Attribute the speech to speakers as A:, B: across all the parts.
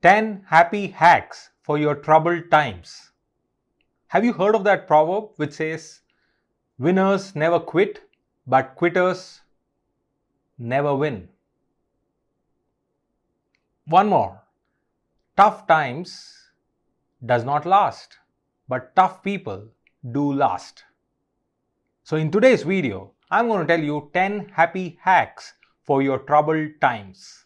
A: 10 happy hacks for your troubled times. Have you heard of that proverb which says, winners never quit, but quitters never win? One more. Tough times does not last, but tough people do last. So in today's video, I'm going to tell you 10 happy hacks for your troubled times.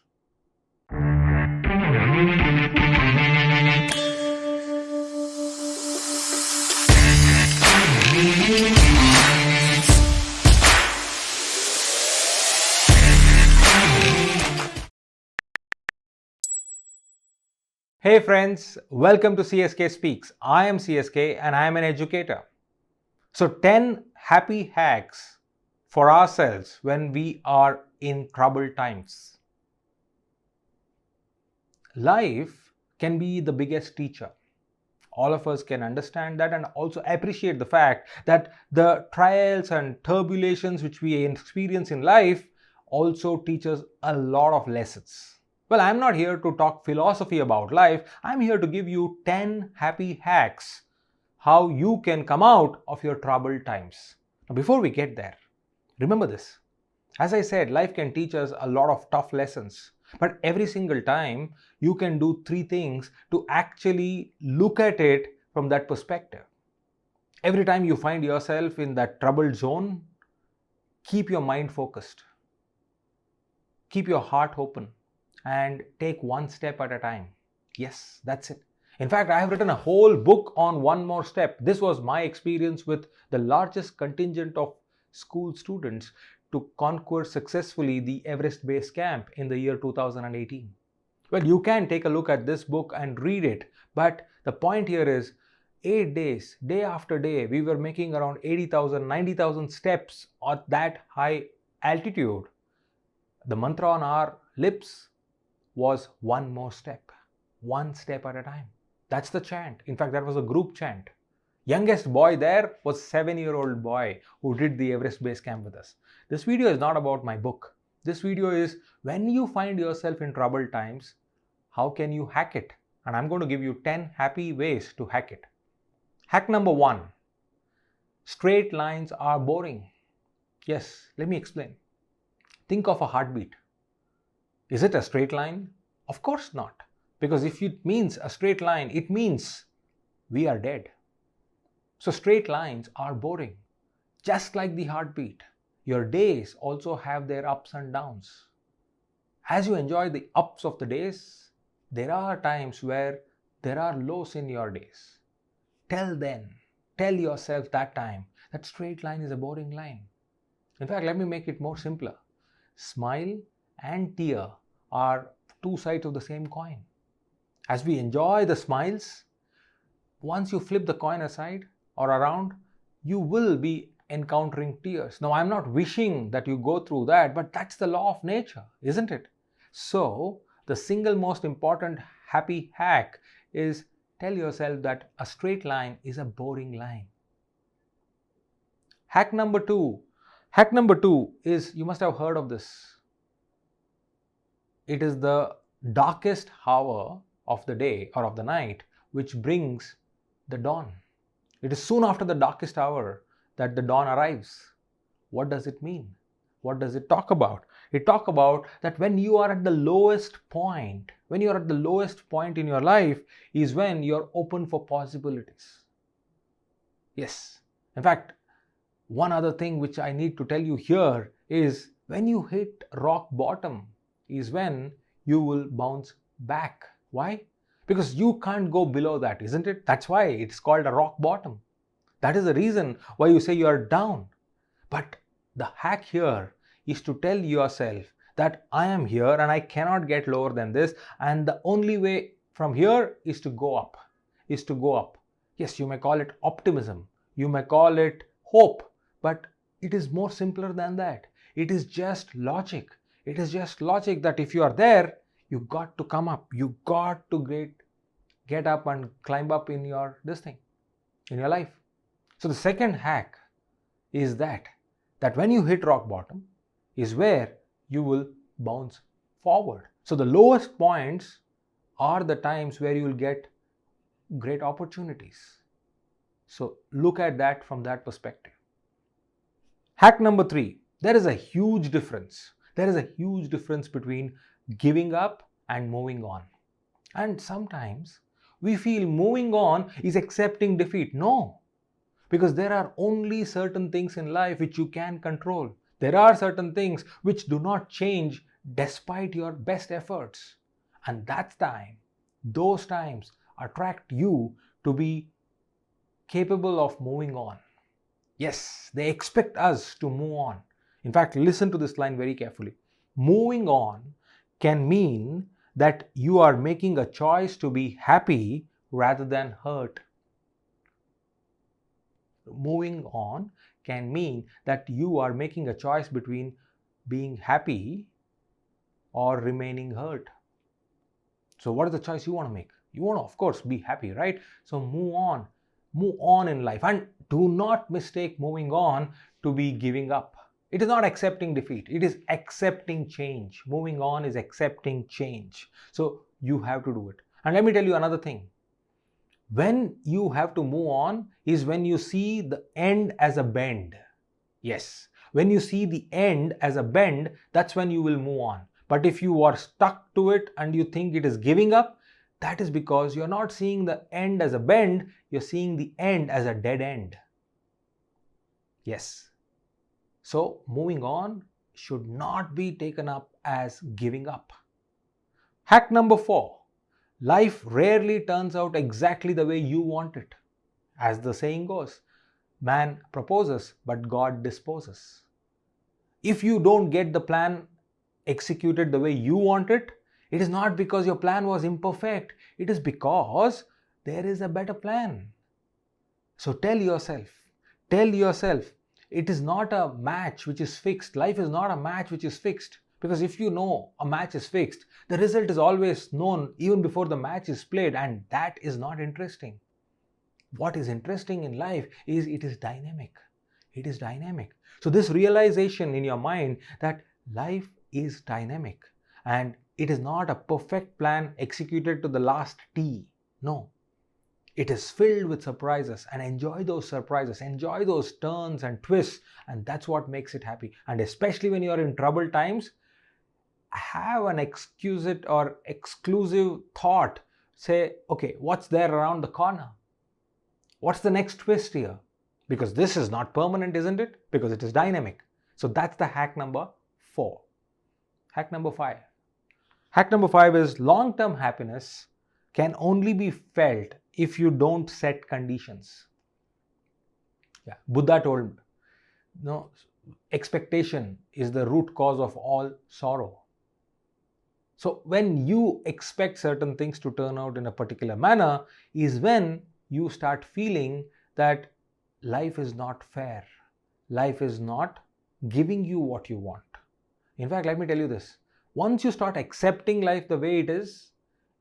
A: Hey friends, welcome to CSKSpeaks. I am CSK and I am an educator. So 10 happy hacks for ourselves when we are in troubled times. Life can be the biggest teacher. All of us can understand that and also appreciate the fact that the trials and turbulations which we experience in life also teach us a lot of lessons. Well, I'm not here to talk philosophy about life. I'm here to give you 10 happy hacks how you can come out of your troubled times. Now, before we get there, remember this. As I said, life can teach us a lot of tough lessons. But every single time, you can do 3 things to actually look at it from that perspective. Every time you find yourself in that troubled zone, keep your mind focused. Keep your heart open and take one step at a time. Yes, that's it. In fact, I have written a whole book on one more step. This was my experience with the largest contingent of school students to conquer successfully the Everest Base Camp in the year 2018. Well, you can take a look at this book and read it, but the point here is 8 days, day after day, we were making around 80,000, 90,000 steps at that high altitude. The mantra on our lips was one more step, one step at a time. That's the chant. In fact, that was a group chant. Youngest boy there was a 7-year-old boy who did the Everest Base Camp with us. This video is not about my book. This video is when you find yourself in troubled times, how can you hack it? And I'm going to give you 10 happy ways to hack it. Hack number 1. Straight lines are boring. Yes, let me explain. Think of a heartbeat. Is it a straight line? Of course not. Because if it means a straight line, it means we are dead. So straight lines are boring. Just like the heartbeat, your days also have their ups and downs. As you enjoy the ups of the days, there are times where there are lows in your days. Tell yourself that time that straight line is a boring line. In fact, let me make it more simpler. Smile and tear are 2 sides of the same coin. As we enjoy the smiles, once you flip the coin aside or around, you will be encountering tears. Now, I'm not wishing that you go through that, but that's the law of nature, isn't it? So, the single most important happy hack is tell yourself that a straight line is a boring line. Hack number 2. Hack number 2 is, you must have heard of this. It is the darkest hour of the day or of the night which brings the dawn. It is soon after the darkest hour that the dawn arrives. What does it mean? What does it talk about? It talks about that when you are at the lowest point, in your life is when you're open for possibilities. Yes. In fact, one other thing which I need to tell you here is when you hit rock bottom is when you will bounce back. Why? Because you can't go below that, isn't it? That's why it's called a rock bottom. That is the reason why you say you are down. But the hack here is to tell yourself that I am here and I cannot get lower than this, and the only way from here is to go up. Yes, you may call it optimism, you may call it hope, but it is more simpler than that. It is just logic. It is just logic that if you are there, you got to come up. You got to get up and climb up in your life. So the second hack is that when you hit rock bottom is where you will bounce forward. So the lowest points are the times where you will get great opportunities. So look at that from that perspective. Hack number 3, there is a huge difference. There is a huge difference between giving up and moving on. And sometimes we feel moving on is accepting defeat. No, because there are only certain things in life which you can control. There are certain things which do not change despite your best efforts. And those times attract you to be capable of moving on. Yes, they expect us to move on. In fact, listen to this line very carefully. Moving on can mean that you are making a choice to be happy rather than hurt. Moving on can mean that you are making a choice between being happy or remaining hurt. So what is the choice you want to make? You want to, of course, be happy, right? So move on in life, and do not mistake moving on to be giving up. It is not accepting defeat, it is accepting change. Moving on is accepting change. So you have to do it. And let me tell you another thing. When you have to move on is when you see the end as a bend. Yes, when you see the end as a bend, that's when you will move on. But if you are stuck to it and you think it is giving up, that is because you're not seeing the end as a bend, you're seeing the end as a dead end. Yes. So moving on should not be taken up as giving up. Hack number 4. Life rarely turns out exactly the way you want it. As the saying goes, man proposes, but God disposes. If you don't get the plan executed the way you want it, it is not because your plan was imperfect. It is because there is a better plan. So tell yourself, it is not a match which is fixed. Life is not a match which is fixed. Because if you know a match is fixed, the result is always known even before the match is played, and that is not interesting. What is interesting in life is it is dynamic. It is dynamic. So this realization in your mind that life is dynamic and it is not a perfect plan executed to the last T. No. It is filled with surprises, and enjoy those surprises, enjoy those turns and twists, and that's what makes it happy. And especially when you are in troubled times, have an exquisite or exclusive thought. Say, okay, what's there around the corner? What's the next twist here? Because this is not permanent, isn't it? Because it is dynamic. So that's the hack number 4. Hack number 5. Hack number 5 is long-term happiness can only be felt if you don't set conditions. Yeah, Buddha told, no, expectation is the root cause of all sorrow. So when you expect certain things to turn out in a particular manner is when you start feeling that life is not fair. Life is not giving you what you want. In fact, let me tell you this. Once you start accepting life the way it is,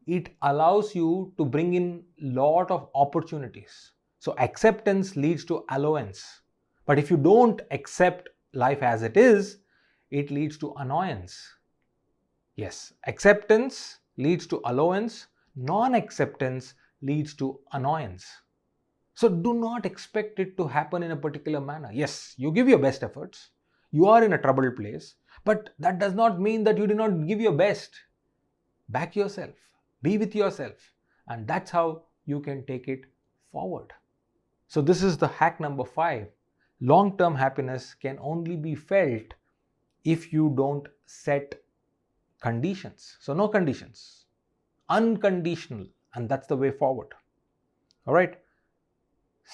A: it allows you to bring in lot of opportunities. So acceptance leads to allowance. But if you don't accept life as it is, it leads to annoyance. Yes, acceptance leads to allowance, non-acceptance leads to annoyance. So do not expect it to happen in a particular manner. Yes, you give your best efforts, you are in a troubled place, but that does not mean that you did not give your best. Back yourself, be with yourself, and that's how you can take it forward. So this is the hack number 5. Long-term happiness can only be felt if you don't set conditions. So no conditions, unconditional, and that's the way forward. All right.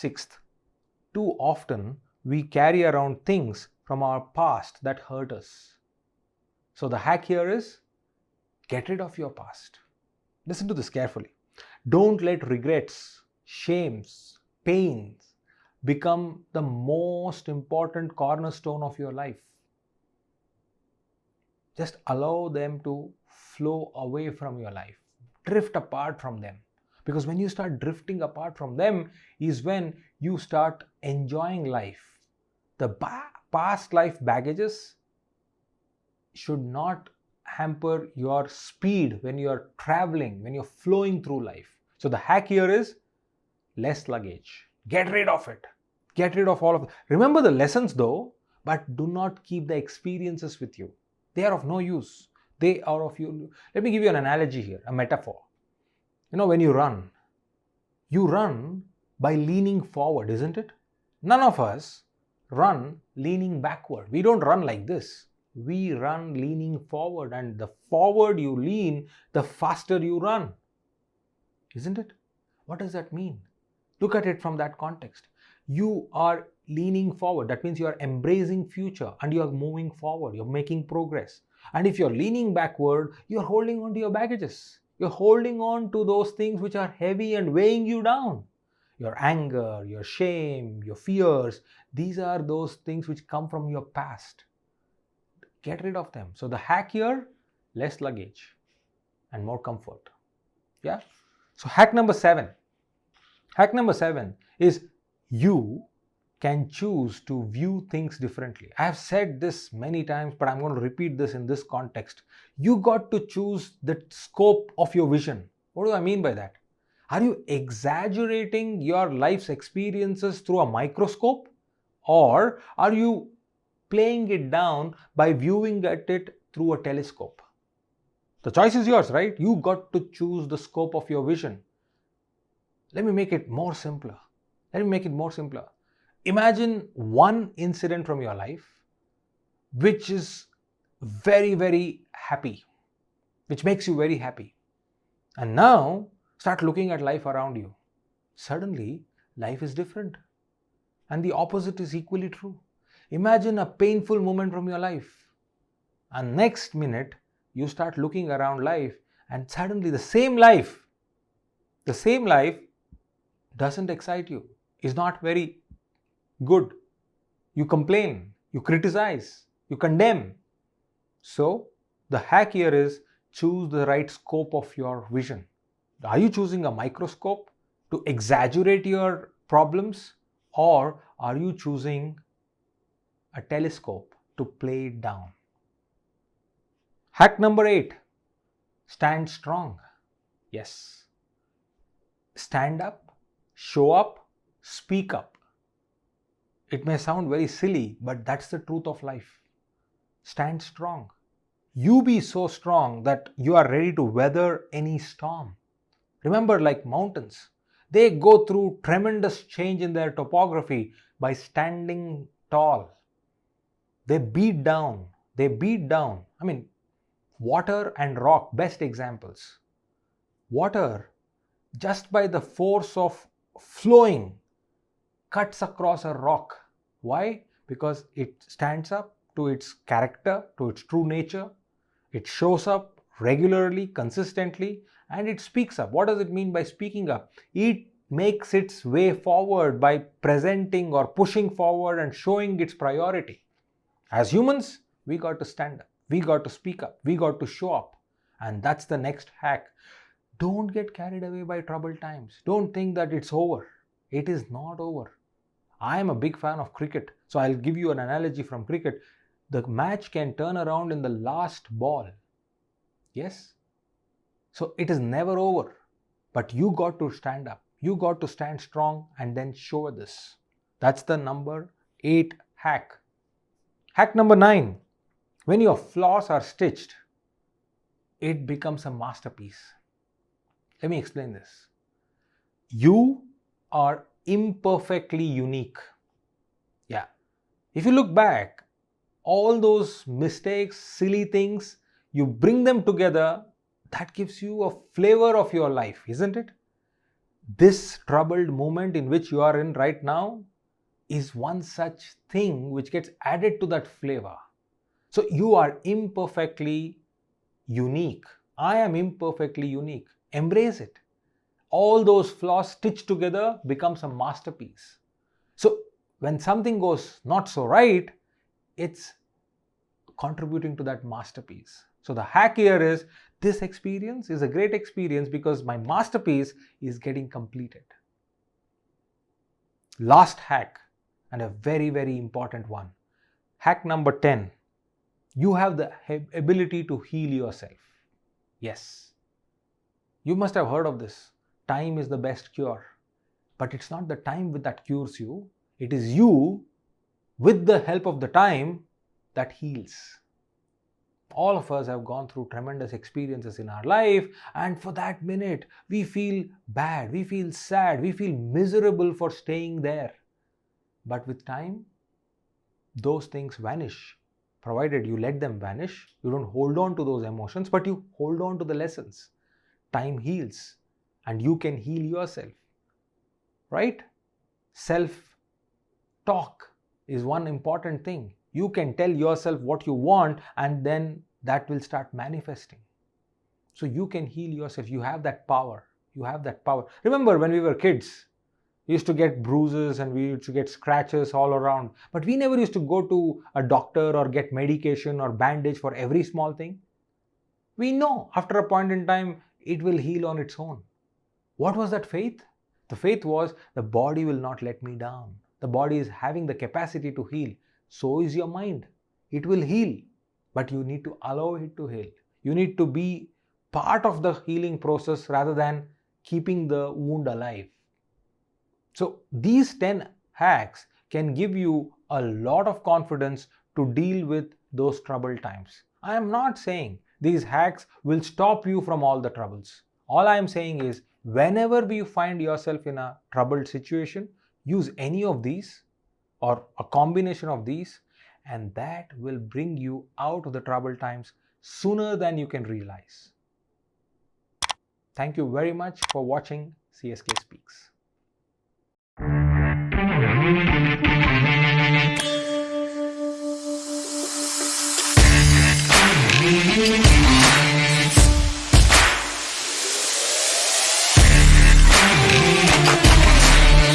A: 6th, too often we carry around things from our past that hurt us. So the hack here is get rid of your past. Listen to this carefully. Don't let regrets, shames, pains become the most important cornerstone of your life. Just allow them to flow away from your life. Drift apart from them. Because when you start drifting apart from them is when you start enjoying life. The past life baggages should not hamper your speed when you're traveling, when you're flowing through life. So the hack here is less luggage. Get rid of it. Get rid of all of it. Remember the lessons though, but do not keep the experiences with you. They are of no use. They are of you. Let me give you an analogy here, a metaphor. When you run by leaning forward, isn't it? None of us run leaning backward. We don't run like this. We run leaning forward, and the forward you lean, the faster you run. Isn't it? What does that mean? Look at it from that context. You are leaning forward. That means you are embracing future and you are moving forward. You're making progress. And if you're leaning backward, you're holding on to your baggages. You're holding on to those things which are heavy and weighing you down. Your anger, your shame, your fears, these are those things which come from your past. Get rid of them. So the hack here, less luggage and more comfort. Yeah. So hack number 7. Hack number 7 is you can choose to view things differently. I have said this many times, but I'm going to repeat this in this context. You got to choose the scope of your vision. What do I mean by that? Are you exaggerating your life's experiences through a microscope? Or are you playing it down by viewing at it through a telescope? The choice is yours, right? You got to choose the scope of your vision. Let me make it more simpler. Imagine one incident from your life which is very, very happy, which makes you very happy. And now start looking at life around you. Suddenly, life is different. And the opposite is equally true. Imagine a painful moment from your life. And next minute, you start looking around life, and suddenly the same life doesn't excite you, is not very good. You complain, you criticize, you condemn. So the hack here is choose the right scope of your vision. Are you choosing a microscope to exaggerate your problems, or are you choosing a telescope to play it down? Hack number 8, stand strong. Yes. Stand up, show up, speak up. It may sound very silly, but that's the truth of life. Stand strong. You be so strong that you are ready to weather any storm. Remember, like mountains, they go through tremendous change in their topography by standing tall. They beat down. Water and rock, best examples. Water, just by the force of flowing, cuts across a rock. Why? Because it stands up to its character, to its true nature. It shows up regularly, consistently, and it speaks up. What does it mean by speaking up? It makes its way forward by presenting or pushing forward and showing its priority. As humans, we got to stand up. We got to speak up. We got to show up. And that's the next hack. Don't get carried away by troubled times. Don't think that it's over. It is not over. I am a big fan of cricket. So I'll give you an analogy from cricket. The match can turn around in the last ball. Yes? So it is never over. But you got to stand up. You got to stand strong and then show this. That's the number 8 hack. Hack number 9. When your flaws are stitched, it becomes a masterpiece. Let me explain this. You are imperfectly unique. Yeah. If you look back, all those mistakes, silly things, you bring them together, that gives you a flavor of your life, isn't it? This troubled moment in which you are in right now is one such thing which gets added to that flavor. So you are imperfectly unique. I am imperfectly unique. Embrace it. All those flaws stitched together becomes a masterpiece. So when something goes not so right, it's contributing to that masterpiece. So the hack here is, this experience is a great experience because my masterpiece is getting completed. Last hack, and a very, very important one. Hack number 10. You have the ability to heal yourself. Yes. You must have heard of this. Time is the best cure. But it's not the time that cures you. It is you, with the help of the time, that heals. All of us have gone through tremendous experiences in our life, and for that minute, we feel bad, we feel sad, we feel miserable for staying there. But with time, those things vanish. Provided you let them vanish, you don't hold on to those emotions, but you hold on to the lessons. Time heals, and you can heal yourself. Right? Self-talk is one important thing. You can tell yourself what you want, and then that will start manifesting. So you can heal yourself. You have that power. You have that power. Remember when we were kids, we used to get bruises and we used to get scratches all around. But we never used to go to a doctor or get medication or bandage for every small thing. We know after a point in time, it will heal on its own. What was that faith? The faith was, the body will not let me down. The body is having the capacity to heal. So is your mind. It will heal. But you need to allow it to heal. You need to be part of the healing process rather than keeping the wound alive. So these 10 hacks can give you a lot of confidence to deal with those troubled times. I am not saying these hacks will stop you from all the troubles. All I am saying is, whenever you find yourself in a troubled situation, use any of these or a combination of these, and that will bring you out of the troubled times sooner than you can realize. Thank you very much for watching CSK Speaks.